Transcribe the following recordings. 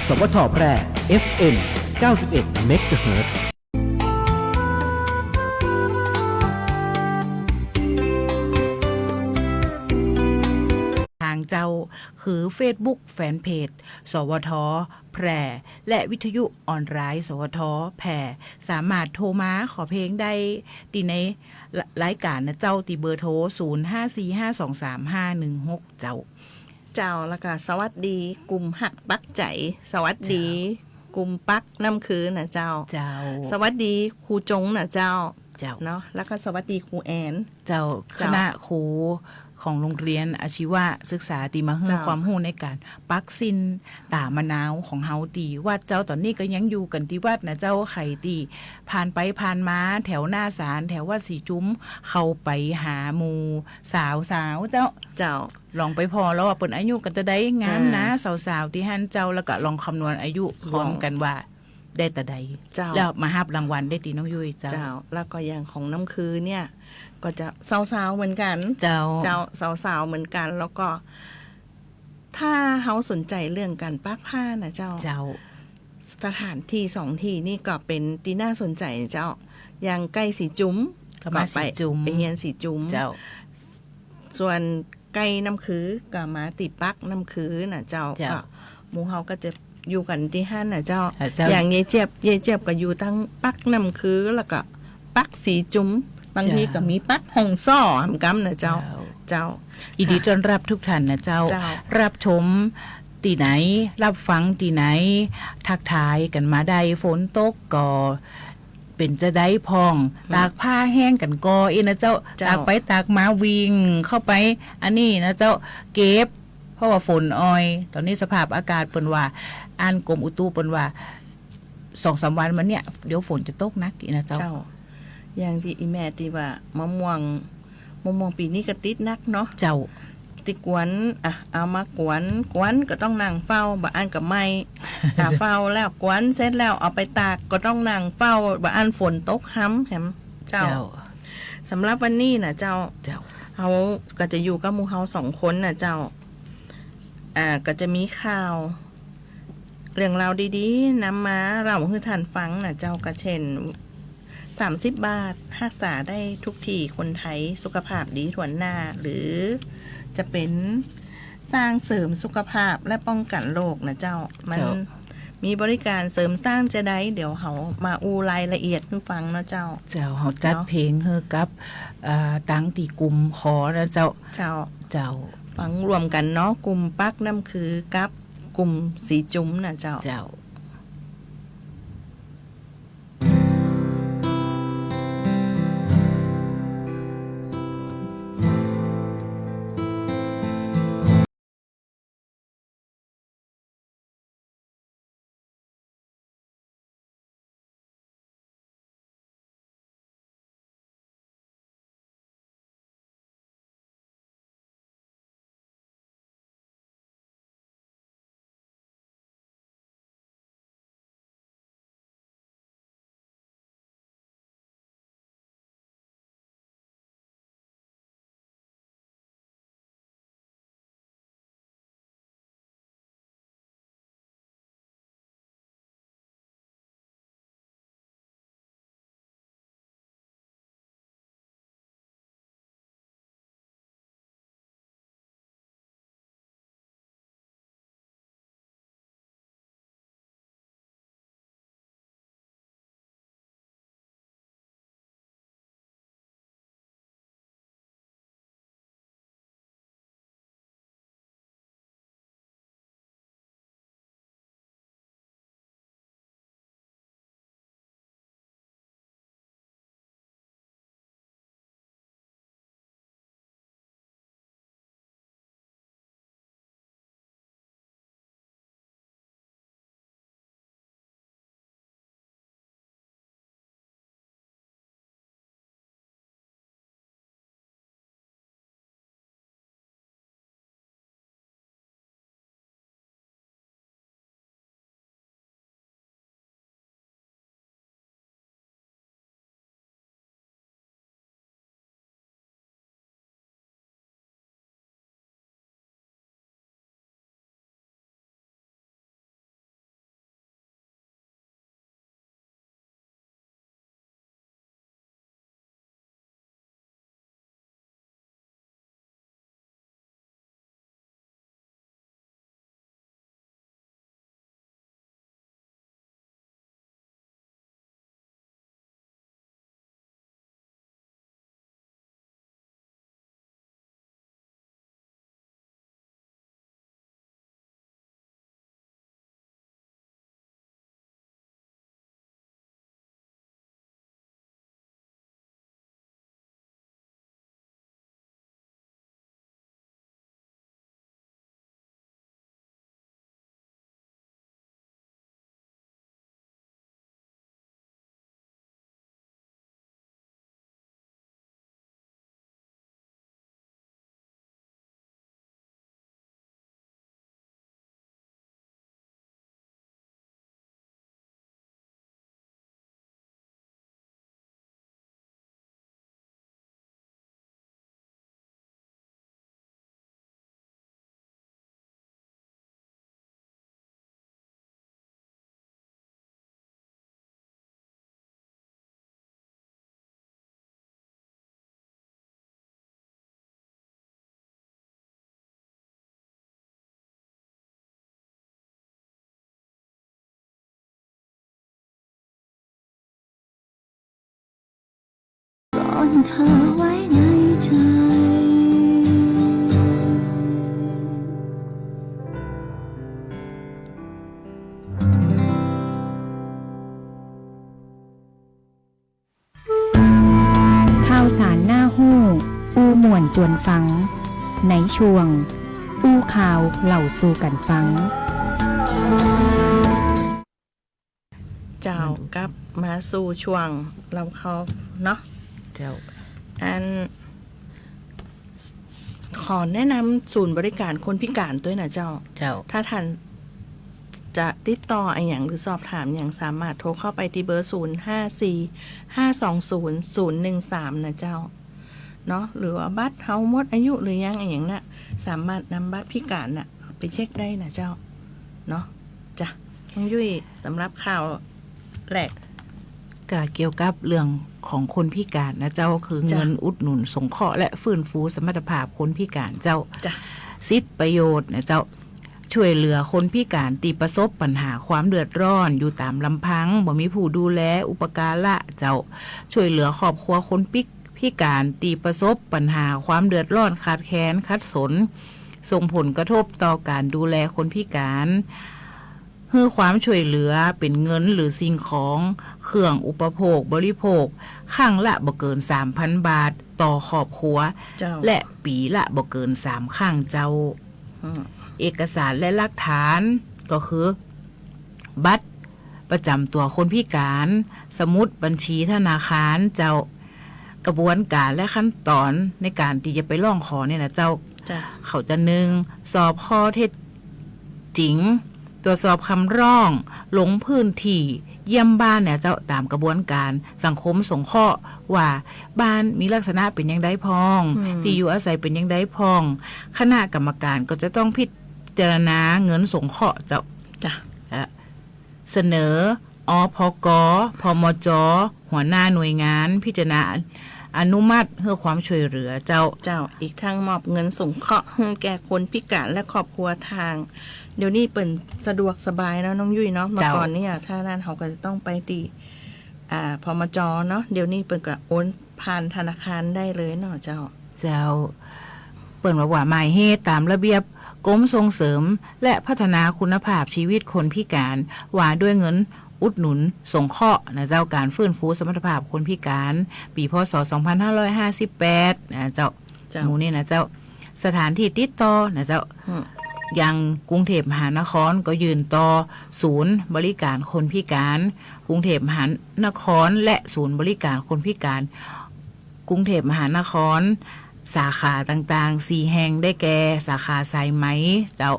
สวทแพร่ FM 91 MHz ทางเจ้าคือ Facebook แฟนเพจสวทแพร่และวิทยุออนไลน์สวทแพร่สามารถโทรมาขอเพลงได้ตีในรายการนะเจ้าตีเบอร์โทร 0545235516 เจ้าแล้วก็สวัสดีกลุ่มหักปักใจสวัสดีกลุ่มปักน้ำคืนนะเจ้าสวัสดีครูจงนะเจ้าเนาะแล้วก็สวัสดีครูแอนเจ้าคณะครูของโรงเรียนอาชีวศึกษาตีมาเฮือความรู้ในการปักซินตามะนาวของเฮาตีวัดเจ้าตอนนี้ก็ยังอยู่กันที่วัดนะเจ้าไข่ตีผ่านไปผ่านมาแถวหน้าศาลแถววัดสีจุ้มเข้าไปหาหมู่สาวเจ้าลองไปพอแล้วว่าเปิ่นอายุกันจะได้งามนะสาวๆที่หันเจ้าแล้วก็ลองคำนวณอายุรวมกันว่าได้แต่ใดแล้วมาฮับรางวัลได้ตีน้องยุ้ยเจ้าแล้วก็อย่างของน้ำคือเนี่ยก็จะสาวๆเหมือนกันเจ้าสาวๆเหมือนกันแล้วก็ถ้าเขาสนใจเรื่องการปักผ้านะเจ้าสถานที่2ที่นี่ก็เป็นตีน่าสนใจเจ้าอย่างใกล้สีจุ้มก็ไปเรียนสีจุ้มเจ้าส่วนใกล้น้ำคือก็มาติปักน้ำคือนะเจ้าก็หมู่เฮาก็จะอยู่กันที่ห้านนะเจ้าอย่างยายเจี๊ยบก็อยู่ตั้งปักน้ำคือแล้วก็ปักสีจุ้มบางทีก็มีปักห้องซ่อหำกำนะเจ้ายินดีต้อนรับทุกท่านนะเจ้ารับชมตีไหนรับฟังตีไหนทักทายกันมาได้ฝนตกก็เป็นจะได้พองตากผ้าแห้งกันกอนะเจ้าตากไปตากมาวิ่งเข้าไปอันนี้นะเจ้าเก็บเพราะว่าฝนอ้อยตอนนี้สภาพอากาศเปิ้นว่าอ่านกรมอุตุเปิ้นว่า 2-3 วันมันเนี่ยเดี๋ยวฝนจะตกนักอีนะเจ้าอย่างที่อีแม่ที่ว่ามะม่วงปีนี้ก็ติดนักเนาะเจ้าติกวนเอามากวนก็ต้องนั่งเฝ้าบ่อ่านกับไม่เฝ้าแล้วกวนเสร็จแล้วเอาไปตากก็ต้องนั่งเฝ้าบ่อ่านฝนตกห้ำแหมเจ้าสำหรับวันนี้นะเจ้าเขาก็จะอยู่กับหมู่เฮา2 คนนะเจ้าก็จะมีข่าวเรื่องราวดีๆนำมาเราให้ท่านฟังนะเจ้าก็เช่น30 บาทรักษาได้ทุกที่คนไทยสุขภาพดีทั่วหน้าหรือจะเป็นสร้างเสริมสุขภาพและป้องกันโรคนะเจ้ามันมีบริการเสริมสร้างจะได้เดี๋ยวเขามาอูรายละเอียดให้ฟังนะเจ้าเขาจัดเพลงเฮอกับตั้งตีกลุ่มขอนะเจ้าฟังรวมกันเนาะกลุ่มปักน้ำคือกับกลุ่มสีจุ้มนะเจ้า อนเธอไว้ในใจข่าวสารหน้าหู้อู้ม่วนจวนฟังในช่วงอู้ข่าวเล่าสู่กันฟังเจ้ากลับมาสู่ช่วงลำเขาเนาะ เจ้า อันขอแนะนำศูนย์บริการคนพิการด้วยนะเจ้า เจ้า ถ้าท่านจะติดต่ออย่างหรือสอบถามอย่างสามารถโทรเข้าไปที่เบอร์054-520-013นะเจ้าเนาะหรือว่าบัตรเฮาหมดอายุหรือยังอย่างน่ะสามารถนำบัตรพิการน่ะไปเช็คได้นะเจ้าเนาะจ้ะน้องยุ้ยสำหรับข่าวแรก ก็เกี่ยวกับเรื่องของคนพิการนะเจ้าคือ จ้ะ เงินอุดหนุนสงเคราะห์และฟื้นฟูสมรรถภาพคนพิการเจ้า จ้ะ สิทธิประโยชน์นะเจ้าช่วยเหลือคนพิการที่ประสบปัญหาความเดือดร้อนอยู่ตามลำพังบ่มีผู้ดูแลอุปการะเจ้าช่วยเหลือครอบครัวคนพิการที่ประสบปัญหาความเดือดร้อนขาดแคลนขัดสนส่งผลกระทบต่อการดูแลคนพิการให้ความช่วยเหลือเป็นเงินหรือสิ่งของเครื่องอุปโภคบริโภคครั้งละบ่เกิน 3,000 บาทต่อครอบครัว เจ้า และปีละบ่เกิน3ครั้งเจ้า อืม เอกสารและหลักฐานก็คือ บัตรประจำตัวคนพิการสมุดบัญชีธนาคารเจ้ากระบวนการและขั้นตอนในการที่จะไปร้องขอเนี่ยนะเจ้า จ้ะ เขาจะ1สอบข้อเท็จจริงตรวจสอบคำร้องลงพื้นที่เยี่ยมบ้านเนี่ยเจ้าตามกระบวนการสังคมสงเคราะห์ว่าบ้านมีลักษณะเป็นยังไงพองที่อยู่อาศัยเป็นยังไงพองคณะกรรมการก็จะต้องพิจารณาเงินสงเคราะห์เจ้า จ้ะ เสนออพกพมจหัวหน้าหน่วยงานพิจารณาอนุมัติเพื่อความช่วยเหลือเจ้า เจ้าอีกทางมอบเงินสงเคราะห์ให้แก่คนพิการและครอบครัวทาง เดี๋ยวนี้เปิ่นสะดวกสบายแล้วน้องยุ้ยเนาะเมื่อก่อนเนี่ยถ้านั่นเขาก็จะต้องไปตีพมจเนาะเดี๋ยวนี้เปิ่นก็โอนผ่านธนาคารได้เลยเนาะเจ้า เจ้าเปิดว่าหมายเหตุตามระเบียบกรมส่งเสริมและพัฒนาคุณภาพชีวิตคนพิการว่าด้วยเงินอุดหนุนสงเคราะห์นะเจ้าการฟื้นฟูสมรรถภาพคนพิการปีพศ 2558นะเจ้าหมู่นี่นะเจ้าสถานที่ติดต่อนะเจ้ายังกรุงเทพมหานครก็ยืนต่อศูนย์บริการคนพิการกรุงเทพมหานครและศูนย์บริการคนพิการกรุงเทพมหานครสาขาต่างๆ4แห่งได้แก่สาขาสายไหมเจ้า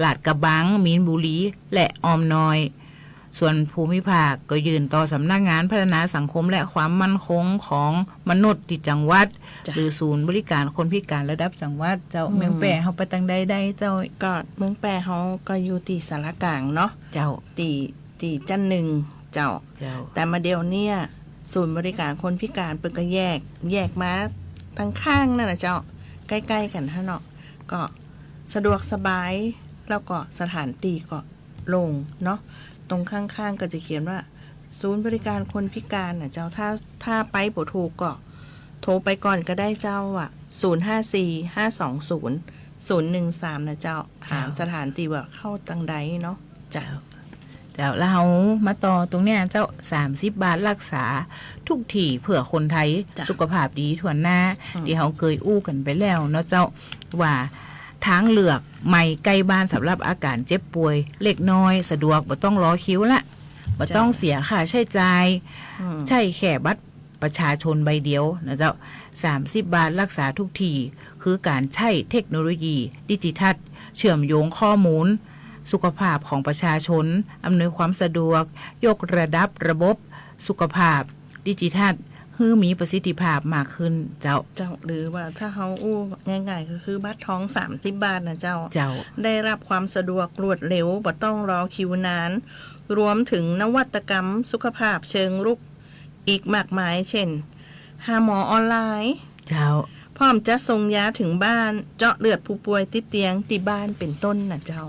ลาดกระบังมีนบุรีและออมน้อยส่วนภูมิภาคก็ยืนต่อสำนักงานพัฒนาสังคมและความมั่นคงของมนุษย์ที่จังหวัดหรือศูนย์บริการคนพิการระดับจังหวัดเจ้าเมืองแปรเฮาไปตั้งได้เจ้าก็เมืองแปรเขาก็อยู่ตีสารกลางเนาะ เจ้า ตีจันหนึ่งเจ้า เจ้า แต่มาเดี๋ยวเนี่ยศูนย์บริการคนพิการเปิ่นก็แยกมาทางข้างนั่นนะเจ้าใกล้ๆกันท่านเนาะก็สะดวกสบายแล้วก็สถานตีก็โล่งเนาะตรงข้างๆก็จะเขียนว่าศูนย์บริการคนพิการน่ะเจ้าถ้าไปบ่ถูกก็โทรไปก่อนก็ได้เจ้าอ่ะ054-520-013นะเจ้าถามสถานตีว่าเข้าตังใดเนาะจ้ะ เจ้าแล้วเรามาต่อตรงเนี้ยเจ้า30 บาทรักษาทุกที่เพื่อคนไทย จ้ะ สุขภาพดีทั่วหน้าที่เขาเคยอู้กันไปแล้วเนาะเจ้าว่าทางเลือกใหม่ใกล้บ้านสำหรับอาการเจ็บป่วยเล็กน้อยสะดวกบ่ต้องรอคิวละบ่ต้องเสียค่าใช้จ่ายใช่แค่บัตรประชาชนใบเดียวนะเจ้า30 บาทรักษาทุกที่คือการใช้เทคโนโลยีดิจิทัลเชื่อมโยงข้อมูลสุขภาพของประชาชนอำนวยความสะดวกยกระดับระบบสุขภาพดิจิทัลให้มีประสิทธิภาพมากขึ้นเจ้า หรือว่าถ้าเขาอู้ง่ายๆก็คือบัตรท้อง30 บาทนะเจ้า ได้รับความสะดวกรวดเร็วบ่ต้องรอคิวนานรวมถึงนวัตกรรมสุขภาพเชิงรุกอีกมากมายเช่นหาหมอออนไลน์เจ้าพร้อมจะส่งยาถึงบ้านเจาะเลือดผู้ป่วยติดเตียงที่บ้านเป็นต้นนะเจ้า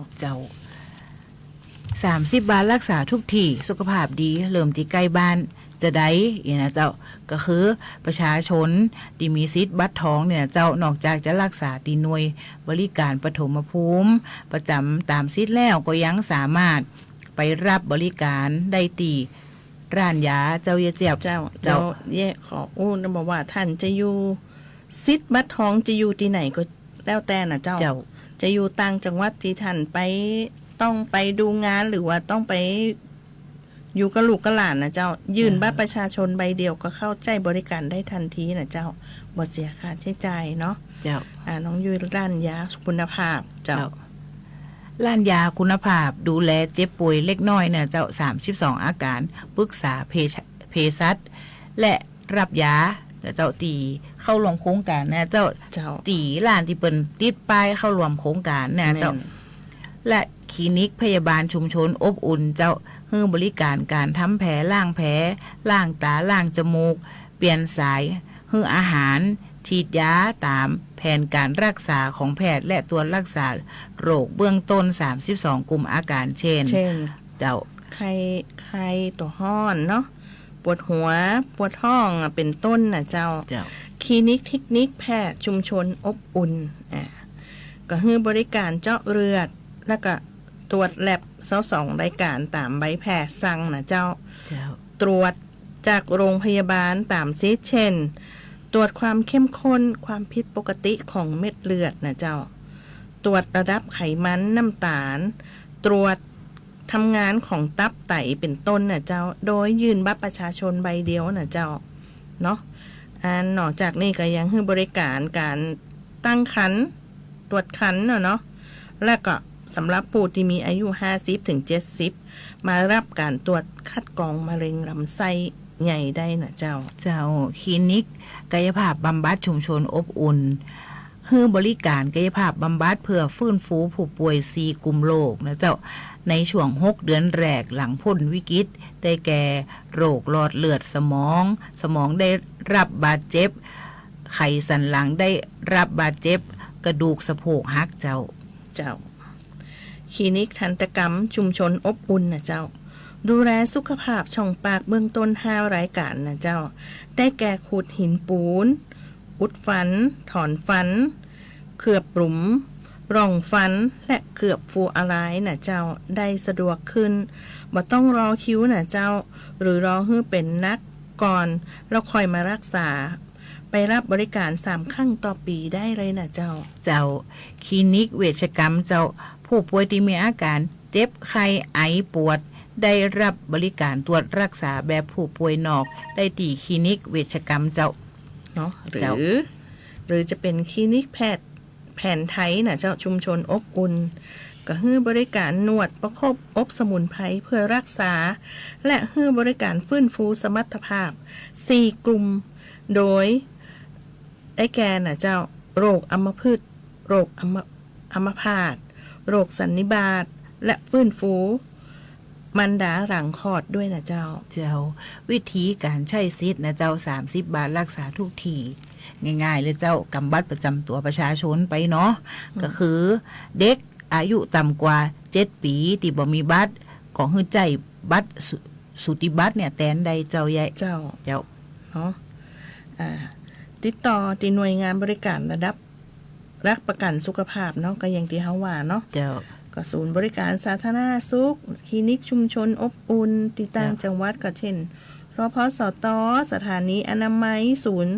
30 บาทรักษาทุกที่สุขภาพดีเริ่มที่ใกล้บ้าน จะได้อย่างนะเจ้าก็คือประชาชนที่มีสิทธิ์บัตรทองเนี่ยเจ้านอกจากจะรักษาตีหน่วยบริการปฐมภูมิประจำตามสิทธิ์แล้วก็ยังสามารถไปรับบริการได้ตีร้านยาเจ้าเยเจียบ เจ้าแย่ขออู้นะบอกว่าท่านจะอยู่ซิดบัตรทองจะอยู่ที่ไหนก็แล้วแต่นะเจ้าจะอยู่ต่างจังหวัดที่ท่านไปต้องไปดูงานหรือว่าต้องไปอยู่กับลูกกับหลานนะเจ้ายื่นบัตรประชาชนใบเดียวก็เข้าใจบริการได้ทันทีนะเจ้าบ่เสียค่าใช้จ่ายเนาะ เจ้า น้องยุ้ยร้านยาคุณภาพเจ้า ร้านยาคุณภาพดูแลเจ็บป่วยเล็กน้อยเนี่ยเจ้า32อาการปรึกษาเภสัชและรับยาเจ้าตีเข้ารวมโครงการนะเจ้าตีร้านที่เปิ้นติดป้ายเข้ารวมโครงการเนี่ยเจ้าและคลินิกพยาบาลชุมชนอบอุ่นเจ้าให้บริการการทำแผลล้างแผลล้างตาล้างจมูกเปลี่ยนสายให้อาหารฉีดยาตามแผนการรักษาของแพทย์และตัวรักษาโรคเบื้องต้น32กลุ่มอาการเช่นเจ้าไข้ตัวห้อนเนาะปวดหัวปวดท้องเป็นต้นนะเจ้าคลินิกเทคนิคแพทย์ชุมชนอบอุ่นก็ให้บริการเจาะเลือดแล้วก็ตรวจแลบ22รายการตามใบแพทย์สั่งนะเจ้าตรวจจากโรงพยาบาลตามซิเช่นตรวจความเข้มข้นความผิดปกติของเม็ดเลือดนะเจ้าตรวจระดับไขมันน้ำตาลตรวจทำงานของตับไตเป็นต้นนะเจ้าโดยยื่นบัตรประชาชนใบเดียวนะเจ้าเนาะนอกจากนี้ก็ยังให้บริการการตั้งครรภ์ตรวจครรภ์เนาะและก็สำหรับผู้ที่มีอายุ50ถึง70มารับการตรวจคัดกรองมะเร็งลำไส้ใหญ่ได้นะเจ้าคลินิกกายภาพบำบัดชุมชนอบอุ่นให้บริการกายภาพบำบัดเพื่อฟื้นฟูผู้ป่วย4กลุ่มโรคนะเจ้าในช่วง6เดือนแรกหลังพ้นวิกฤตได้แก่โรคหลอดเลือดสมองได้รับบาดเจ็บไขสันหลังได้รับบาดเจ็บกระดูกสะโพกหักเจ้าคลินิกทันตกรรมชุมชนอบอุ่นนะเจ้าดูแลสุขภาพช่องปากเบื้องต้น5รายการนะเจ้าได้แก่ขูดหินปูนอุดฟันถอนฟันเขือบหลุมร่องฟันและเขือบฟูอะไรนะเจ้าได้สะดวกขึ้นบ่ต้องรอคิวนะเจ้าหรือรอให้เป็นนักก่อนแล้วค่อยมารักษาไปรับบริการ3ครั้งต่อปีได้เลยนะเจ้าคลินิกเวชกรรมเจ้าผู้ป่วยที่มีอาการเจ็บไข้ไอปวดได้รับบริการตรวจรักษาแบบผู้ป่วยนอกได้ที่คลินิกเวชกรรมเจ้าเนาะหรือจะเป็นคลินิกแพทย์แผนไทยนะเจ้าชุมชนอบอุ่นก็ให้บริการนวดประคบอบสมุนไพรเพื่อรักษาและให้บริการฟื้นฟูสมรรถภาพ4กลุ่มโดยได้แก่นะเจ้าโรคอัมพฤกษ์โรคอัมพาตโรคสันนิบาตและฟื้นฟูมันดาหลังคลอดด้วยนะเจ้าวิธีการใช้สิทธิ์นะเจ้า30 บาทรักษาทุกทีง่ายๆเลยเจ้ากำบัตรประจำตัวประชาชนไปเนาะก็คือเด็กอายุต่ำกว่า7ปีที่บ่มีบัตรก็ให้ใจบัตรสุติบัตรเนี่ยแทนใดเจ้าใหญ่เจ้าเนาะติดต่อที่หน่วยงานบริการระดับรักประกันสุขภาพเนาะก็อย่างที่เฮาว่าเนาะก็ศูนย์บริการสาธารณสุขคลินิกชุมชนอบอุ่นที่ต่างจังหวัดก็เช่นรพสตสถานีอนามัยศูนย์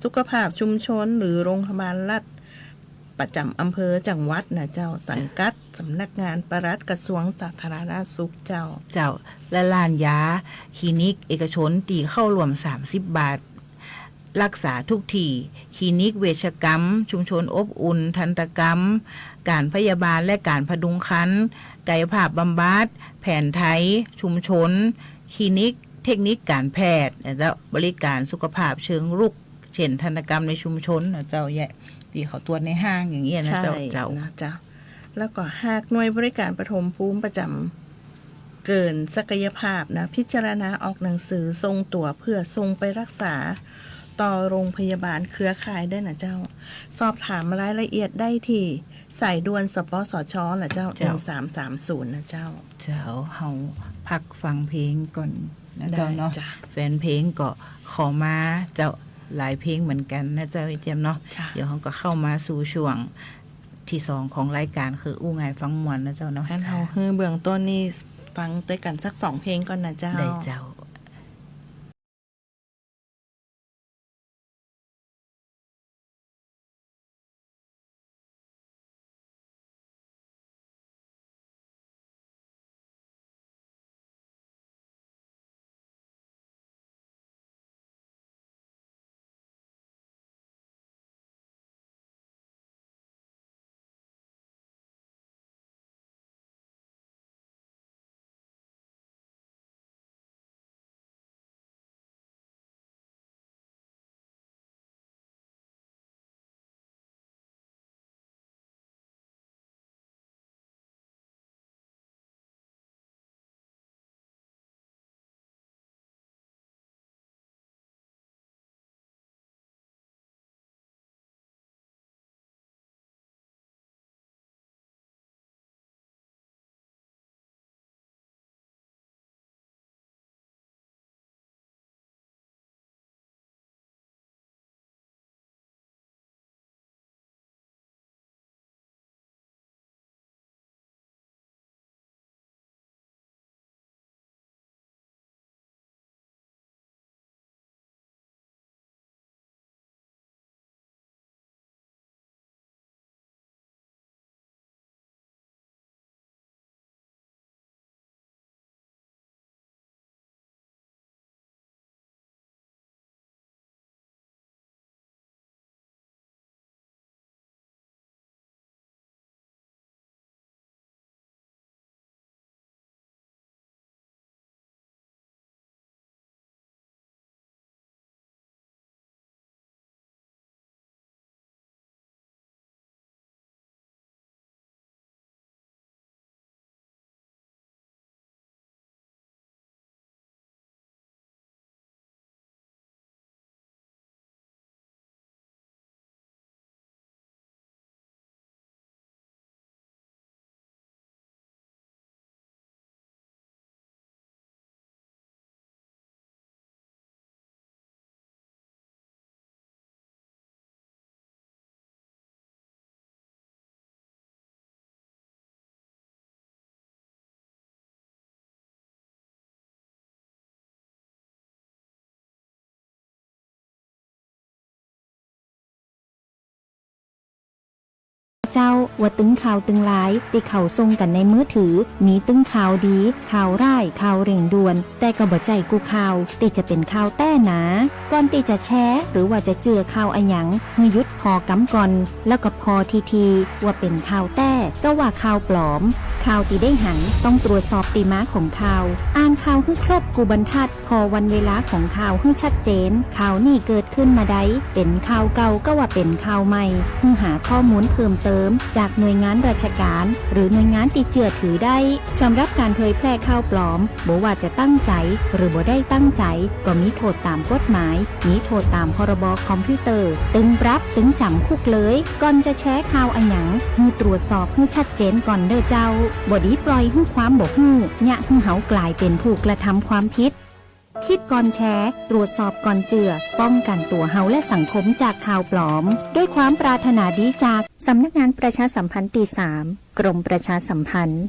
สุขภาพชุมชนหรือโรงพยาบาลรัฐประจำอำเภอจังหวัดนะเจ้าสังกัดสำนักงานปลัดกระทรวงสาธารณสุขเจ้าและร้านยาคลินิกเอกชนตีเข้ารวม30 บาทรักษาทุกทีคลินิกเวชกรรมชุมชนอบอุ่นทันตกรรมการพยาบาลและการพดุงครรภ์กายภาพบำบัดแผนไทยชุมชนคลินิกเทคนิคการแพทย์และบริการสุขภาพเชิงรุกเช่นทันตกรรมในชุมชนนะเจ้าแย่ที่เขาตรวจในห้างอย่างนี้นะเจ้านะเจ้าแล้วก็หากหน่วยบริการปฐมภูมิประจำเกินศักยภาพนะพิจารณาออกหนังสือทรงตัวเพื่อส่งไปรักษาต่อโรงพยาบาลเครือข่ายได้นะเจ้าสอบถามรายละเอียดได้ที่สายด่วนสปสชนะเจ้า1330นะเจ้าเฮาพักฟังเพลงก่อน นะเจ้าเนาะ ได้จ้ะ แฟนเพลงก็ขอมาเจ้าหลายเพลงเหมือนกันนะเจ้าไอเจียมเนาะ จ้ะ เดี๋ยวเขาก็เข้ามาสู่ช่วงที่สองของรายการคืออู้ไงฟังมวนนะเจ้าเนาะ งั้นเราคือเบื้องต้นนี่ฟังด้วยกันสัก2 เพลงก่อนนะเจ้า ได้เจ้าเจ้าว่าตึงข่าวตึงหลายติเขาส่งกันในมือถือมีตึงข่าวดีข่าวร้ายข่าวเร่งด่วน แต่ก็บ่ใจกูข่าวติจะเป็นข่าวแต้หนาก่อนติจะแชร์หรือว่าจะเจือข่าวอะหยังให้หยุดพอกำก่อนแล้วก็พอทีว่าเป็นข่าวแต้ก็ว่าข่าวปลอมข่าวที่ได้หันต้องตรวจสอบตีม้าของข่าวอ่านข่าวให้ครบกูบรรทัดพอวันเวลาของข่าวให้ชัดเจนข่าวนี่เกิดขึ้นมาได้เป็นข่าวเก่าก็ว่าเป็นข่าวใหม่เพื่อหาข้อมูลเพิ่มเติมจากหน่วยงานราชการหรือหน่วยงานที่เชื่อถือได้สำหรับการเผยแพร่ข่าวปลอมบ่ว่าจะตั้งใจหรือบ่ได้ตั้งใจก็มีโทษตามกฎหมายมีโทษตามพรบคอมพิวเตอร์ตึงปรับตึงจำคุกเลยก่อนจะแชร์ข่าวอะหยังให้ตรวจสอบให้ชัดเจนก่อนเด้อเจ้าบ่ดีปล่อยให้ความบ่ฮู้ยะให้เฮากลายเป็นผู้กระทำความผิดคิดก่อนแชร์ตรวจสอบก่อนเจือป้องกันตัวเฮาและสังคมจากข่าวปลอมด้วยความปรารถนาดีจากสำนักงานประชาสัมพันธ์ที่ 3 กรมประชาสัมพันธ์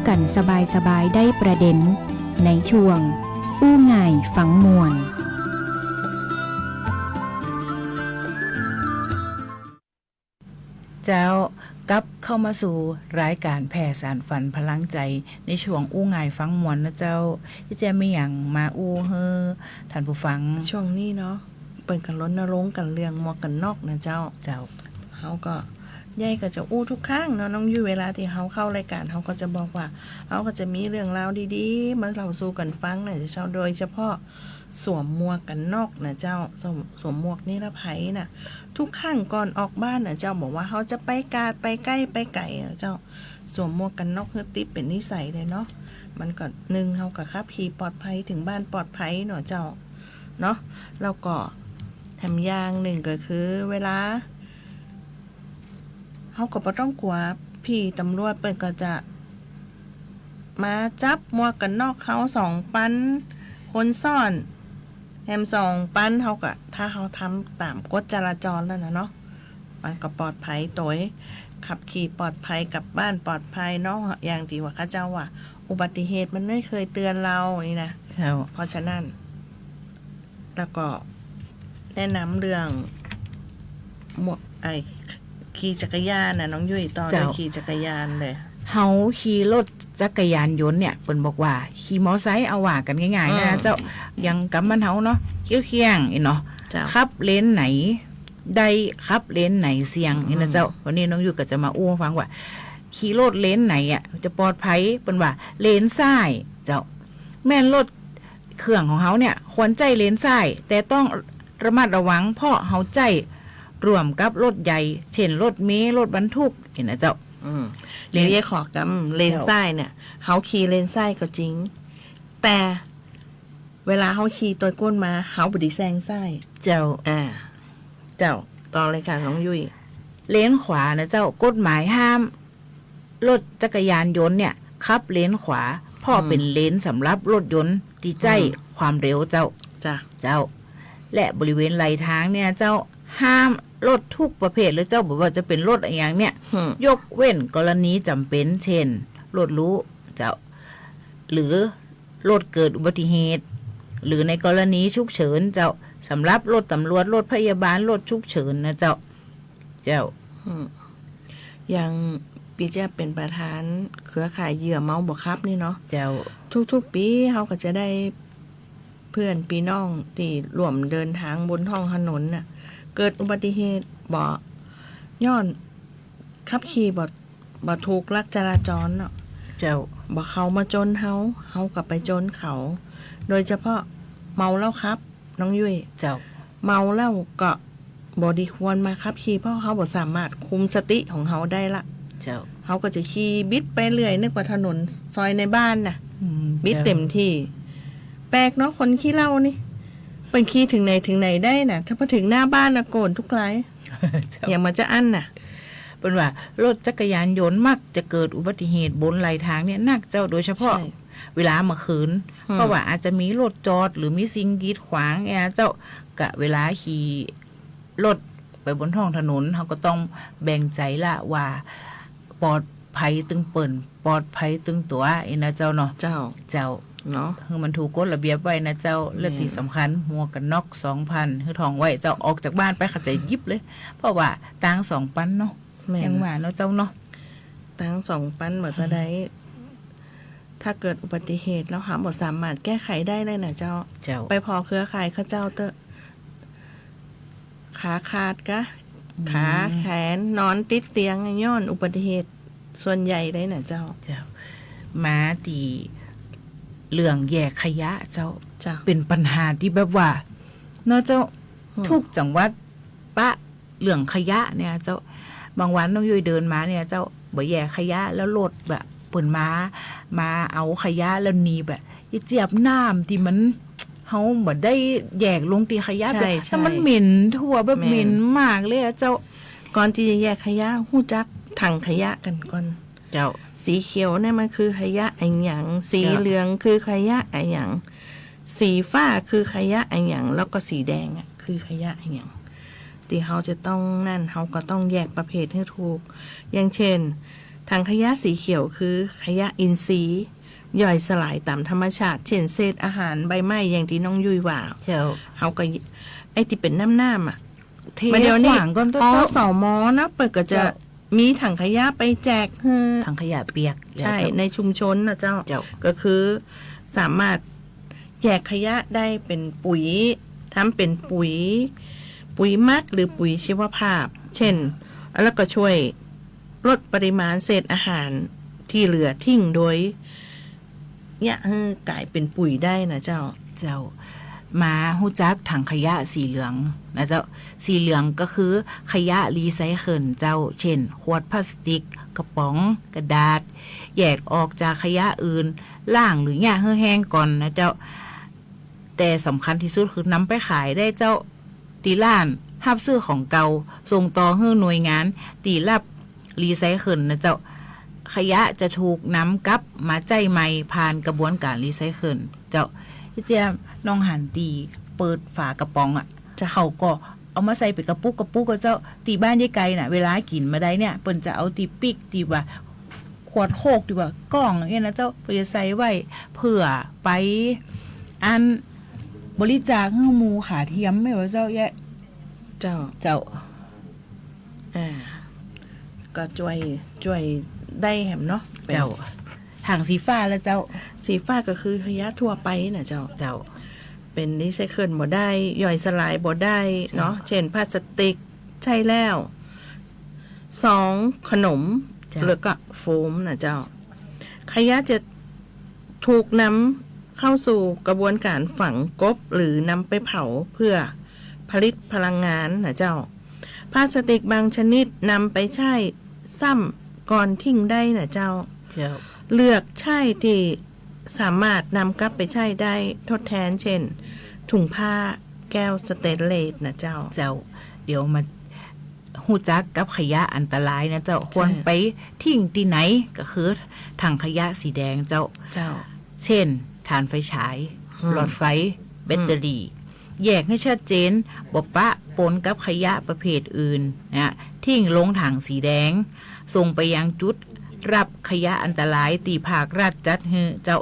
กันสบายๆได้ประเด็นในช่วงอู้ง่ายฝังมวลเจ้ากลับเข้ามาสู่รายการแผ่สารฝันพลังใจในช่วงอู้ง่ายฟังมวลนะเจ้าที่จะไม่อย่างมาอู้เฮอท่านผู้ฟัง ช่วงนี้เนาะเปิดกันรณรงค์กันเรื่องหมวกกันน็อกนะเจ้าเขาก็ยายก็จะอู้ทุกครั้งเนาะน้องยุ้ยเวลาที่เขาเข้ารายการเขาก็จะบอกว่าเขาก็จะมีเรื่องราวดีๆมาเล่าสู่กันฟังนะเจ้าโดยเฉพาะสวมหมวกกันน็อกนะเจ้าสวมหมวกนิรภัยนะทุกครั้งก่อนออกบ้านนะเจ้าบอกว่าเขาจะไปกาดไปใกล้ไปไก่นะเจ้าสวมหมวกกันน็อกเพื่อติดเป็นนิสัยเลยเนาะมันก็หนึ่งเขากับขับขี่ปลอดภัยถึงบ้านปลอดภัยเนาะเจ้าเนาะแล้วก็แถมอย่างหนึ่งก็คือเวลาเขาก็บ่ต้องกลัวพี่ตำรวจเปิดก็จะมาจับหมวกกันนอกเขา2 ปันคนซ่อนแฮม2 ปันเขาก็ถ้าเขาทำตามกฎจราจรแล้วนะเนาะมันก็ปลอดภัยตัวขับขี่ปลอดภัยกลับบ้านปลอดภัยเนาะอย่างที่ว่าข้าเจ้าว่าอุบัติเหตุมันไม่เคยเตือนเรานี่นะเพราะฉะนั้นแล้วก็แนะนำเรื่องหมวกขี่จักรยานน่ะน้องยุ้ยต่อเลยขี่จักรยานเลยเฮาขี่รถจักรยานยนต์เนี่ยเปิ้นบอกว่าขี่มอไซค์เอาว่ากันง่ายๆนะเจ้ายังกำมันเฮาเนาะเคียงๆอีเนาะขับเลนไหนได้ขับเลนไหนเสี่ยงนี่นะเจ้าวันนี้น้องยุ้ยก็จะมาอู้ฟังว่าขี่รถเลนไหนอ่ะจะปลอดภัยเปิ้นว่าเลนซ้ายเจ้าแม่นรถเครื่องของเฮาเนี่ยควรใจเลนซ้ายแต่ต้องระมัดระวังเพราะเฮาใจรวมกับรถใหญ่เช่นรถเมล์รถบรรทุกเห็นนะเจ้าเลนขอกำเลนซ้ายเนี่ยเขาขี่เลนซ้ายก็จริงแต่เวลาเขาขี่ตัวก้นมาเขาบดีแซงซ้ายเจ้าเจ้าตอนรายการน้องยุ้ยเลนขวานะเจ้ากฎหมายห้ามรถจักรยานยนต์เนี่ยขับเลนขวาเพราะเป็นเลนสำหรับรถยนต์ที่ใจความเร็วเจ้าและบริเวณไหลทางเนี่ยเจ้าห้ามรถทุกประเภทหรือเจ้าบอกว่าจะเป็นรถอะไรอย่างเนี่ยยกเว้นกรณีจำเป็นเช่นรถรู้เจ้าหรือรถเกิดอุบัติเหตุหรือในกรณีฉุกเฉินเจ้าสำหรับรถตำรวจรถพยาบาลรถฉุกเฉินนะเจ้าอย่างปีเจ้าเป็นประธานเครือข่ายเหยื่อเมาบ่ครับนี่เนาะเจ้าทุกๆปีเขาก็จะได้เพื่อนพี่น้องที่ร่วมเดินทางบนท้องถนนน่ะเกิดอุบัติเหตุบ่ย้อนขับขี่บ่ถูกลักจราจรเนาะเจ้าบ่เขามาจนเฮากับไปจนเขาโดยเฉพาะเมาแล้วครับน้องยุ้ยเจ้าเมาแล้วก็บ่ดีควรมาขับขี่เพราะเขาบ่สามารถคุมสติของเขาได้ละเจ้าเขาก็จะขี่บิดไปเรื่อยนึกว่าถนนซอยในบ้านน่ะบิดเต็มที่แปลกเนาะคนขี้เหล้านี่เป็นขี้ถึงไหนได้น่ะถ้าพอถึงหน้าบ้านน่ะโกรธทุกไร้อย่ามาจะอั้นน่ะเป็นว่ารถจักรยานยนต์มักจะเกิดอุบัติเหตุบนไหลทางเนี่ยนักเจ้าโดยเฉพาะเวลาเมื่อคืนเพราะว่าอาจจะมีรถจอดหรือมีสิ่งกีดขวางเจ้ากะเวลาขี่รถไปบนท้องถนนเขาก็ต้องแบ่งใจละว่าปลอดภัยตึงเปิ่นปลอดภัยตึงตัวนะเจ้าเนาะเจ้าเนาะคือมันถูกกฎระเบียบไว้นะเจ้าและที่สำคัญหมวกกันน็อก 2,000 คือทองไว้เจ้าออกจากบ้านไปเข้าใจยิบเลยเพราะว่าตัง2 ปันเนาะยังว่าเนาะเจ้าเนาะตัง2 ปันเหมือนตะไดถ้าเกิดอุบัติเหตุแล้วหาบ่สามารถแก้ไขได้เลยนะเจ้าไปพอเครือข่ายเขาเจ้าเตอะขาขาดกะขาแขนนอนติดเตียงย้อนอุบัติเหตุส่วนใหญ่ได้นะเจ้ามาตีเรื่องแยกขยะเจ้าเป็นปัญหาที่แบบว่าเนาะเจ้าทุกจังหวัดปะเรื่องขยะเนี่ยเจ้าบางวันต้องยุยเดินมาเนี่ยเจ้าบ่แยกขยะแล้วรถแบบเปิ่นมาเอาขยะแล้วหนีแบบอีเจี๊ยบน้ำที่มันเฮาบ่ได้แยกลงตีขยะแต่มันเหม็นทั่วแบบเหม็นมากเลยเจ้าก่อนที่จะแยกขยะฮู้จักถังขยะกันก่อนเจ้าสีเขียวเนี่ยมันคือขยะอันหยังสีเหลืองคือขยะอันหยังสีฟ้าคือขยะอันหยังแล้วก็สีแดงอ่ะคือขยะอันหยังที่เขาจะต้องนั่นเขาก็ต้องแยกประเภทให้ถูกอย่างเช่น ถังขยะสีเขียวคือขยะอินทรีย์ย่อยสลายตามธรรมชาติเช่นเศษอาหารใบไม้อย่างที่น้องยุ้ยว่า เจ้า เขาก็ไอ้ที่เป็นน้ำอ่ะ เท มาเดี๋ยวนี้ ขวางก่อน อ เจ้า สมนะเปิดก็จะมีถังขยะไปแจกให้ ถังขยะเปียก ใช่ในชุมชนนะเจ้า เจ้า ก็คือสามารถแยกขยะได้เป็นปุ๋ยทำเป็นปุ๋ยหมักหรือปุ๋ยชีวภาพ เช่น แล้วก็ช่วยลดปริมาณเศษอาหารที่เหลือทิ้งโดยเนี่ยกลายเป็นปุ๋ยได้นะเจ้า เจ้ามาฮู้จักถังขยะสีเหลืองนะเจ้าสีเหลืองก็คือขยะรีไซเคิลเจ้าเช่นขวดพลาสติกกระป๋องกระดาษแยกออกจากขยะอื่นล่างหรือหญ้าแห้งๆก่อนนะเจ้าแต่สำคัญที่สุดคือนำไปขายได้เจ้าตีล้านรับซื้อของเก่าส่งต่อให้หน่วยงานตีรับรีไซเคิลนะเจ้าขยะจะถูกนำกลับมาใจใหม่ผ่านกระบวนการรีไซเคิลเจ้าพี่เจียมน้องหันตีเปิดฝากระป๋องอ่ะจะเขาก็เอามาใส่เป็นกระปุกก็เจ้าตีบ้านยายไกลน่ะเวลากินมาได้เนี่ยเปิ้นจะเอาตีปิกตีว่าขวดโคกตีว่ากล้องอย่างเงี้ยนะเจ้าเพื่อจะใส่ไว้เผื่อไปอันบริจาคให้หมูขาเทียมไม่ว่าเจ้าแยะ เจ้า เจ้า ก็ช่วยได้แหมเนาะเป็น เจ้าถังสีฟ้าแล้วเจ้า สีฟ้าก็คือขยะทั่วไปนะเจ้า เจ้า เป็นรีไซเคิลบ่ได้ย่อยสลายบ่ได้เนาะเช่นพลาสติกใช่แล้ว2ขนม เจ้า หรือก็โฟมนะเจ้าขยะจะถูกนำเข้าสู่กระบวนการฝังกลบหรือนำไปเผาเพื่อผลิตพลังงานนะเจ้าพลาสติกบางชนิดนำไปใช้ซ้ำก่อนทิ้งได้นะเจ้า เจ้า เลือกใช้ที่สามารถนำกลับไปใช้ได้ทดแทนเช่น ถุงผ้าแก้วสเตนเลสนะเจ้า เจ้าเดี๋ยวมาหูจักกับขยะอันตรายนะเจ้าควรไปทิ้งที่ไหนก็คือถังขยะสีแดงเจ้า เจ้า เช่นถ่านไฟฉาย หลอดไฟ แบตเตอรี่ แยกให้ชัดเจนบ่ปะปนกับขยะประเภทอื่นนะทิ้งลงถังสีแดง ส่งไปยังจุดรับขยะอันตรายตีภาครัฐจัดให้เจ้า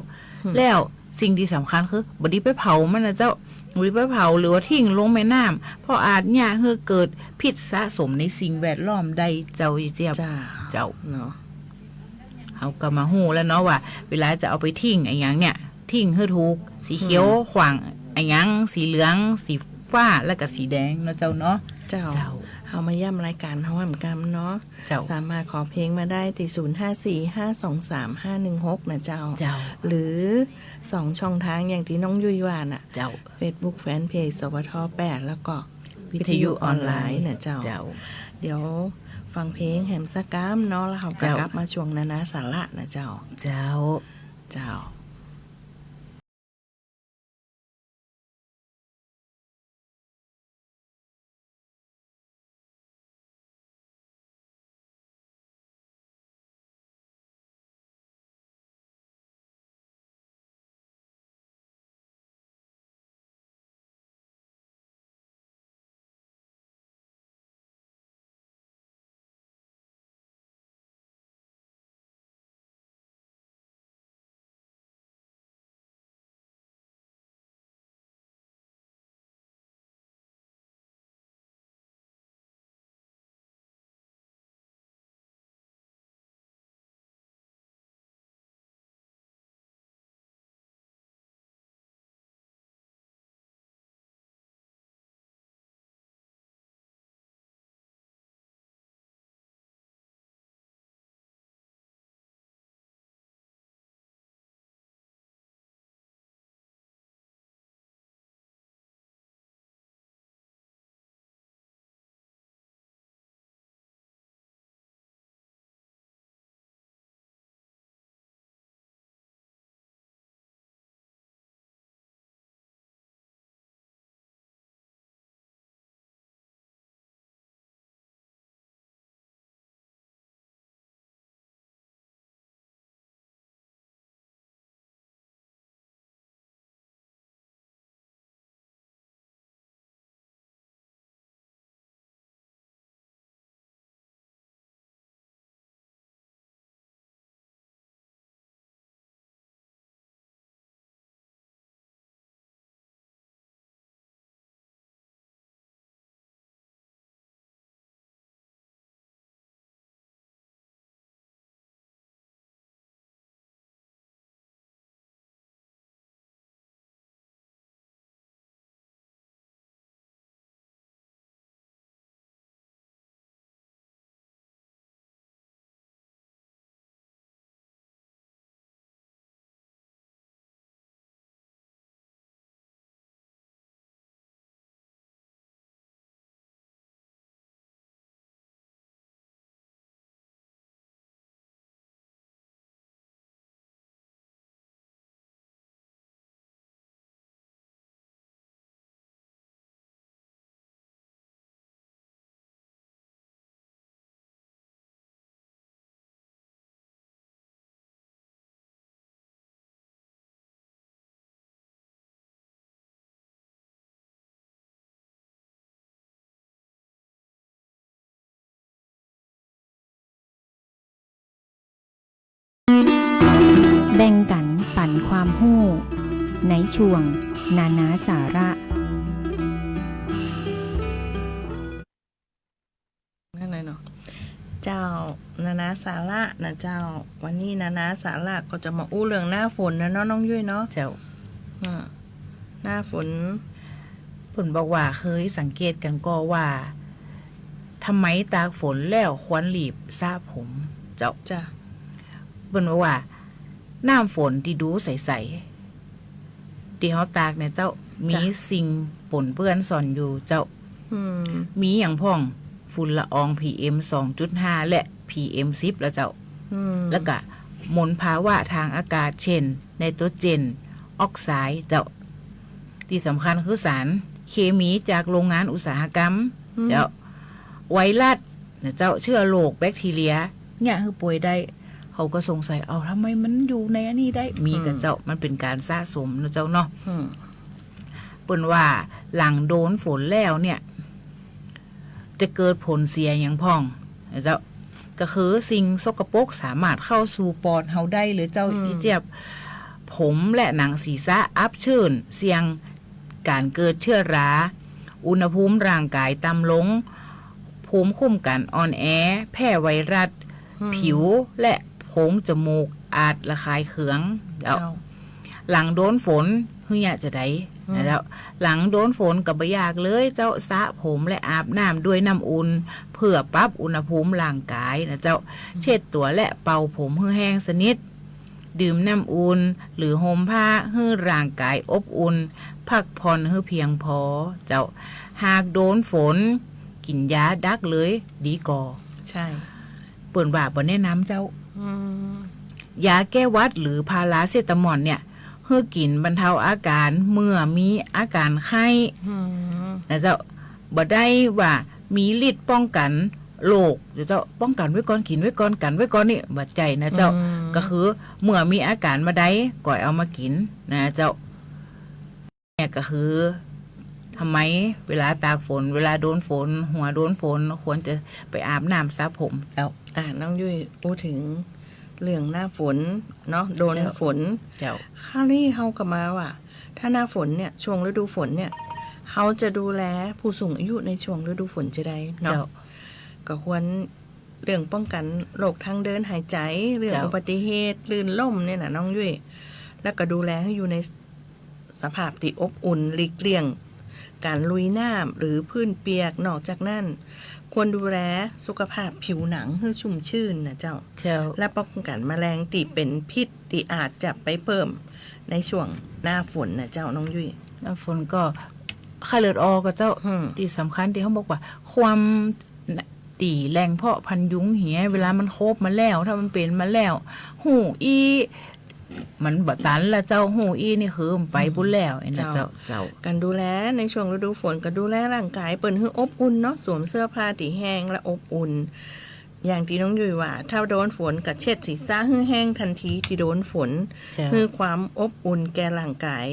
แล้วสิ่งที่สำคัญคือบ่ได้ไปเผามันนะเจ้าบ่ได้ไปเผาหรือว่าทิ้งลงแม่น้ำเพราะอาจเนี่ยคือเกิดพิษสะสมในสิ่งแวดล้อมได้เจ้าเจี๊ยบ จ้า เจ้า เนาะ เอาก็มาหู้แล้วเนาะว่า เวลาจะเอาไปทิ้งไอ้หยังเนี่ยทิ้งให้ถูกสีเขียวขวางไอ้หยังสีเหลืองสีฟ้าแล้วก็สีแดงเนาะเจ้าเนาะ เจ้า เจ้า เอามาย่ำรายการเฮาเหมือนกันเนาะ เจ้า สามารถขอเพลงมาได้ที่0545233516นะเจ้า เจ้า หรือ2ช่องทางอย่างที่น้องยุ้ยว่าน่ะ เจ้า Facebook Fanpage สวท8แล้วก็ วิทยุออนไลน์ นะเจ้า เจ้า เดี๋ยวฟังเพลงแหมสกามเนาะแล้วเขาก็ เจ้า กลับมาช่วงนานาสาระนะเจ้า เจ้า เจ้า แบ่งกันปันความรู้ในช่วงนานาสาระนั่นเลยเนาะเจ้านานาสาระนะเจ้าวันนี้นานาสาระก็จะมาอู้เรื่องหน้าฝนนะเนาะน้องยุ้ยเนาะ เจ้า หน้าฝน เพิ่นบอกว่าเคยสังเกตกันก็ว่าทำไมตากฝนแล้วควรรีบสระผม เจ้า จ้ะ เพิ่นบอกว่าน้ำฝนที่ดูใสๆที่เฮาตากเนี่ยเจ้ามีสิ่งปนเปื้อนซ่อนอยู่เจ้า มีอย่างพ่องฝุ่นละออง PM 2.5 และ PM 10แล้วเจ้า แล้วก็มลภาวะทางอากาศเช่นไนโตรเจนออกไซด์เจ้าที่สำคัญคือสารเคมีจากโรงงานอุตสาหกรรมเจ้าไวรัสเจ้าเชื้อโรคแบคทีเรียเนี่ยคือป่วยได้เขาก็สงสัยเอาทำไมมันอยู่ในอันนี้ได้มีกับเจ้ามันเป็นการสะสมนะเจ้าเนาะเปิ้นว่าหลังโดนฝนแล้วเนี่ยจะเกิดผลเสียอย่างพ่องเจ้าก็คือสิ่งสกปรกสามารถเข้าสู่ปอดเฮาได้หรือเจ้าอีเจ็บผมและหนังศีรษะอับชื้นเสี่ยงการเกิดเชื้อราอุณหภูมิร่างกายต่ำลงภูมิคุ้มกันอ่อนแอแพร่ไวรัสผิวและโพรงจมูกอาจระคายเคืองแล้วหลังโดนฝนเฮือจะได้นะเจ้าหลังโดนฝนก็บ่ยากเลยเจ้าสระผมและอาบน้ำด้วยน้ำอุ่นเพื่อปรับอุณหภูมิร่างกายนะเจ้าเช็ดตัวและเป่าผมให้แห้งสนิทดื่มน้ำอุ่นหรือห่มผ้าให้ร่างกายอบอุ่นพักผ่อนให้เพียงพอเจ้าหากโดนฝนกินยาดักเลยดีกว่าใช่เปิ่นว่าบ่แนะนำเจ้ายาแก้หวัดหรือพาราเซตามอลเนี่ยเพื่อกินบรรเทาอาการเมื่อมีอาการไข้นะเจ้าบ่ได้ว่ามีฤทธิ์ป้องกันโรคเจ้าป้องกันไว้ก่อนกินไว้ก่อนกันไว้ก่อนนี่บัดใจนะเจ้าก็คือเมื่อมีอาการมาได้ก่อยเอามากินนะเจ้าเนี่ยก็คือทำไมเวลาตากฝนเวลาโดนฝนหัวโดนฝนควรจะไปอาบน้ำสระผมเจ้าน้องยุ้ยพูดถึงเรื่องหน้าฝนเนาะโดนฝนเจ้าคราวนี้เฮาก็มาว่าถ้าหน้าฝนเนี่ยช่วงฤดูฝนเนี่ยเฮาจะดูแลผู้สูงอายุในช่วงฤดูฝนจะได้เนาะก็ควรเรื่องป้องกันโรคทางเดินหายใจเรื่องอุบัติเหตุลื่นล้มเนี่ยนะน้องยุ้ยแล้วก็ดูแลให้อยู่ในสภาพที่อบอุ่นหลีกเลี่ยงการลุยน้ำหรือพื้นเปียกนอกจากนั้นควรดูแลสุขภาพผิวหนังให้ชุ่มชื่นนะเจ้าและป้องกันแมลงที่เป็นพิษที่อาจจะไปเพิ่มในช่วงหน้าฝนนะเจ้าน้องยุ้ยหน้าฝนก็ไข้เลือดออกก็เจ้าที่สำคัญที่เขาบอกว่าความตีแรงเพาะพันยุงเหียเวลามันโคบมาแล้วถ้ามันเป็นมาแล้วหูอีมันบ่ตันละเจ้าหูอีนี่คือไปบุญแล้วไอ้นะเจ้าการดูแลในช่วงฤดูฝนก็ดูแลร่างกายเปิ้นให้อบอุ่นเนาะสวมเสื้อผ้าที่แห้งและอบอุ่นอย่างที่น้องยุ้ยว่าถ้าโดนฝนก็เช็ดศีรษะให้แห้งทันทีที่โดนฝนเพื่อความอบอุ่นแก่ร่างกาย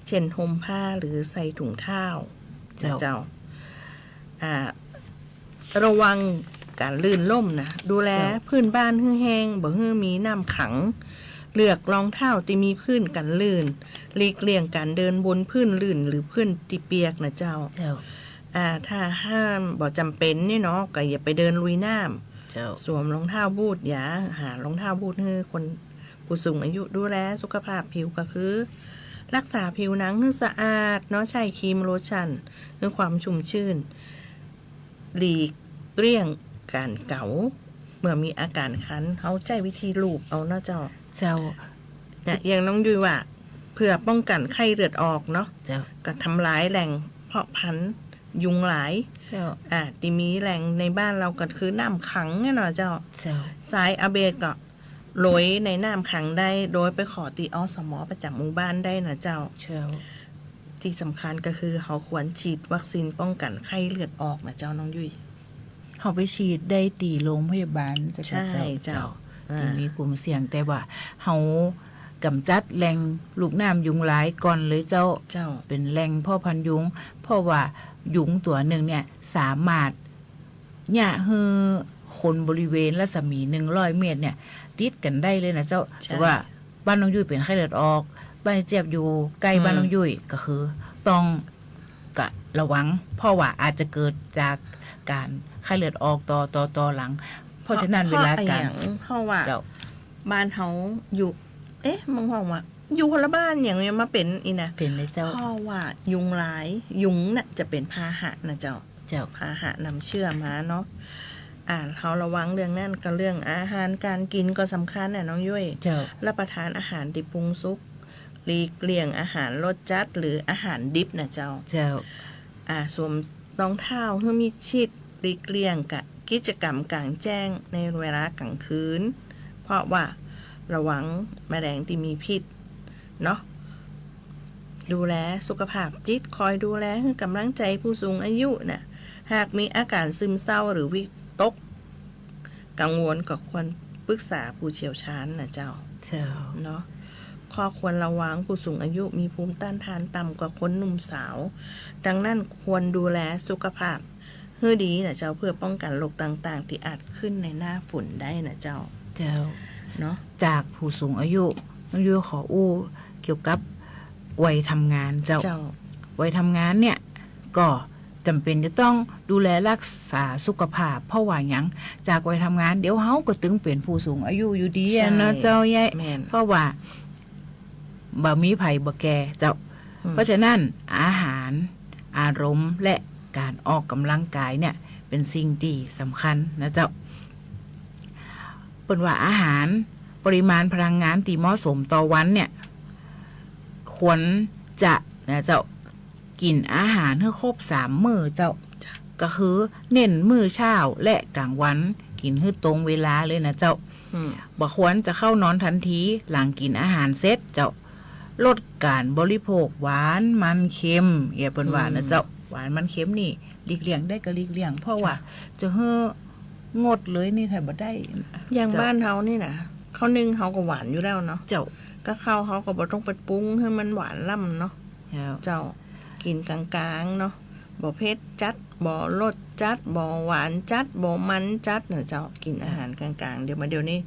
เช่นห่มผ้าหรือใส่ถุงเท้าเจ้าระวังการลื่นล่มนะดูแลพื้นบ้านให้แห้งบ่ให้มีน้ำขังเลือกรองเท้าที่มีพื้นกันลื่นหลีกเลี่ยงการเดินบนพื้นลื่นหรือพื้นที่เปียกนะเจ้าถ้าห้ามบ่จำเป็นนี่เนาะก็อย่าไปเดินลุยน้ำสวมรองเท้าบูทอย่าหารองเท้าบูทให้คนผู้สูงอายุดูแลสุขภาพผิวก็คือรักษาผิวหนังให้สะอาดเนาะใช้ครีมโลชั่นเพื่อความชุ่มชื่นหลีกเลี่ยงการเกาเมื่อมีอาการคันเขาใช้วิธีลูบเอาเนาะเจ้าเนี่ยอย่างน้องยุ้ยว่าเพื่อป้องกันไข้เลือดออกเนาะก็ทำลายแหล่งเพาะพันธุ์ยุงหลายที่มีแหล่งในบ้านเราก็คือน้ำขังเนี่ยเนาะเจ้าสายอาเบกก็โรยในน้ำขังได้โดยไปขอตีอสม.ประจำหมู่บ้านได้นะเจ้าที่สำคัญก็คือเขาควรฉีดวัคซีนป้องกันไข้เลือดออกนะเจ้าน้องยุ้ยเขาไปฉีดได้ตีโรงพยาบาลใช่เจ้าที่มีกลุ่มเสี่ยงแต่ว่าเขากำจัดแหล่งลูกน้ำยุงหลายก่อนเลยเจ้าเป็นแหล่งพ่อพันยุงเพราะว่ายุงตัวหนึ่งเนี่ยสามารถเนี่ยคือคนบริเวณรัศมี100 เมตรเนี่ยติดกันได้เลยนะเจ้าแต่ว่า บ้านน้องยุ้ยเป็นไข้เลือดออกบ้านเจี๊ยบอยู่ใกล้บ้านน้องยุ้ยก็คือต้องกะระวังเพราะว่าอาจจะเกิดจากการไข้เลือดออกต่อหลัง เพราะฉะนั้นเวลาการ เพราะว่า เจ้า บ้านเขาอยู่ มึงบอกว่าอยู่คนละบ้านอย่างเงี้ยมาเป็นอีนะ เป็นเลยเจ้า เพราะว่ายุงหลายยุงน่ะจะเป็นพาหะนะเจ้า เจ้า พาหะนำเชื่อมาเนาะเขาระวังเรื่องนั่นก็เรื่องอาหารการกินก็สำคัญน่ะน้องยุ้ย เจ้า รับประทานอาหารที่ปรุงสุกหลีกเลี่ยงอาหารรสจัดหรืออาหารดิบนะเจ้า เจ้า สวมรองเท้าเพื่อมีชิดหลีกเลี่ยงกับกิจกรรมกลางแจ้งในเวลากลางคืนเพราะว่าระวังแมลงที่มีพิษเนาะดูแลสุขภาพจิตคอยดูแลให้กำลังใจผู้สูงอายุน่ะหากมีอาการซึมเศร้าหรือวิตกกังวลก็ควรปรึกษาผู้เชี่ยวชาญนะเจ้า เจ้า เนาะข้อควรระวังผู้สูงอายุมีภูมิต้านทานต่ำกว่าคนหนุ่มสาว ดังนั้นควรดูแลสุขภาพให้ดีนะเจ้าเพื่อป้องกันโรคต่างๆ ที่อาจขึ้นในหน้าฝนได้นะเจ้า เจ้า เนาะ จากผู้สูงอายุน้องยุ้ยขออู้เกี่ยวกับวัยทำงานเจ้า เจ้า วัยทำงานเนี่ยก็จำเป็นจะต้องดูแลรักษาสุขภาพเพราะว่าหยังจากวัยทำงานเดี๋ยวเฮาก็ตึงเป็นผู้สูงอายุอยู่ดีอะเนาะเจ้าใหญ่ แม่น เพราะว่าบ่มีไผบ่แก่เจ้า เพราะฉะนั้นอาหารอารมณ์และการออกกำลังกายเนี่ยเป็นสิ่งที่สำคัญนะเจ้าเป็นว่าอาหารปริมาณพลังงานที่เหมาะสมต่อวันเนี่ยควรจะนะเจ้ากินอาหารให้ครบ3 มื้อเจ้าก็คือเน้นมื้อเช้าและกลางวันกินให้ตรงเวลาเลยนะเจ้า บ่ควรจะเข้านอนทันทีหลังกินอาหารเสร็จเจ้าลดการบริโภคหวานมันเค็มอย่าเป็นว่านะเจ้าหวานมันเค็มนี่หลีกเลี่ยงได้ก็หลีกเลี่ยงเพราะว่าจะเฮ้องดเลยนี่แทบบ่ได้ อย่างบ้านเขานี่นะข้าวนึ่งเขาก็หวานอยู่แล้วเนาะ เจ้า ก็ข้าวเขาก็บ่ต้องไปปรุงให้มันหวานล่ำเนาะ เจ้า เจ้ากินกลางๆเนาะบ่เผ็ดจัดบ่รสจัดบ่หวานจัดบ่มันจัดเนาะเจ้ากินอาหารกลางๆเดี๋ยวนี้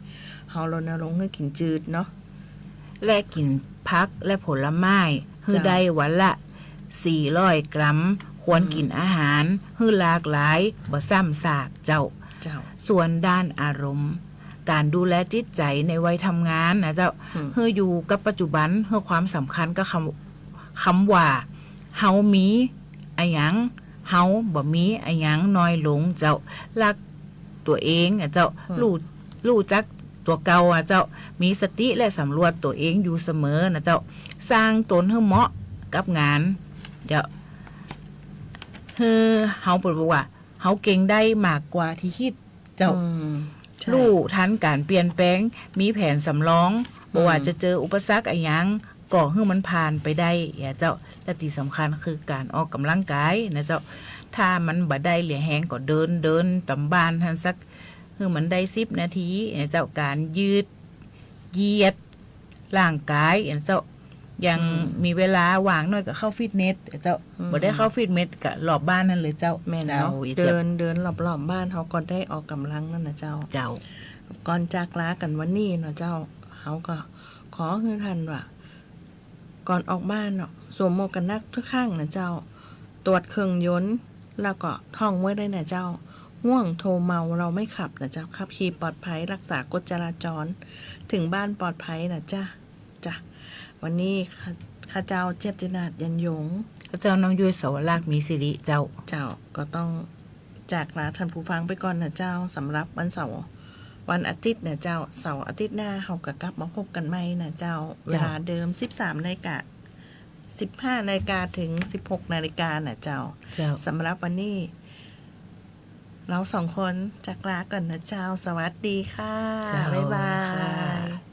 เฮารณรงค์ให้กินจืดเนาะ และกินผักและผลไม้ให้ได้วันละ400 กรัมควรกินอาหารให้หลากหลายบ่ซ้ำซากเจ้า เจ้า ส่วนด้านอารมณ์ การดูแลจิตใจในวัยทำงานนะเจ้า เพื่ออยู่กับปัจจุบันเพื่อความสำคัญก็คำว่าเฮามีอะหยังเฮาบ่มีอะหยังน้อยลงเจ้ารักตัวเองอ่ะเจ้ารู้จักตัวเก่าอ่ะเจ้ามีสติและสำรวจตัวเองอยู่เสมอนะเจ้าสร้างตนให้เหมาะกับงานเจ้าเฮาบอกว่าเฮาเก่งได้มากกว่าที่คิดเจ้า ใช่ รู้ทันการเปลี่ยนแปลงมีแผนสำรองบ่ว่าจะเจออุปสรรคอะไรหยังก็ให้มันผ่านไปได้อย่าเจ้าและที่สำคัญคือการออกกำลังกายนะเจ้าถ้ามันบ่ได้เหลียแหงก็เดินตำบานทันสักคือมันได้10 นาทีนะเจ้าการยืดเหยียดร่างกายอย่างเจ้ายังมีเวลาว่างหน่อยก็เข้าฟิตเนสเจ้าบ่ได้เข้าฟิตเนสก็รอบบ้านนั่นเลยเจ้า แม่น เจ้า เนาะ อย่า เดิ เจ้า นรอบๆบ้านเขาก็ได้ออกกำลังนั่นนะเจ้า เจ้า ก่อนจากลากันวันนี้เนาะเจ้าเขาก็ขอให้ท่านว่าก่อนออกบ้านเนาะสวมหมวกกันน็อกทุกข้างนะเจ้า ตรวจเครื่องยนต์แล้วก็ท่องไว้ได้นะเจ้าง่วงโทรเมาเราไม่ขับนะเจ้าขับขี่ปลอดภัยรักษากฎจราจรถึงบ้านปลอดภัยนะจ้ะวันนี้ข้าเจ้าเจ็บจินาดยันยง เจ้าน้องยุ้ยสวรักษ์มีสิริเจ้า เจ้าก็ต้องจากลาท่านผู้ฟังไปก่อนนะเจ้าสำหรับวันเสาร์วันอาทิตย์เนี่ยเจ้าเสาร์อาทิตย์หน้าเขาก็กลับมาพบกันใหม่นะเจ้าเวลาเดิม 13 นาฬิกา 15 นาฬิกาถึง 16 นาฬิกานะเจ้า เจ้า สำหรับวันนี้ เรา2 คนจากลาก่อนนะเจ้าสวัสดีค่ะ เจ้า บ๊ายบา ค่ะ ย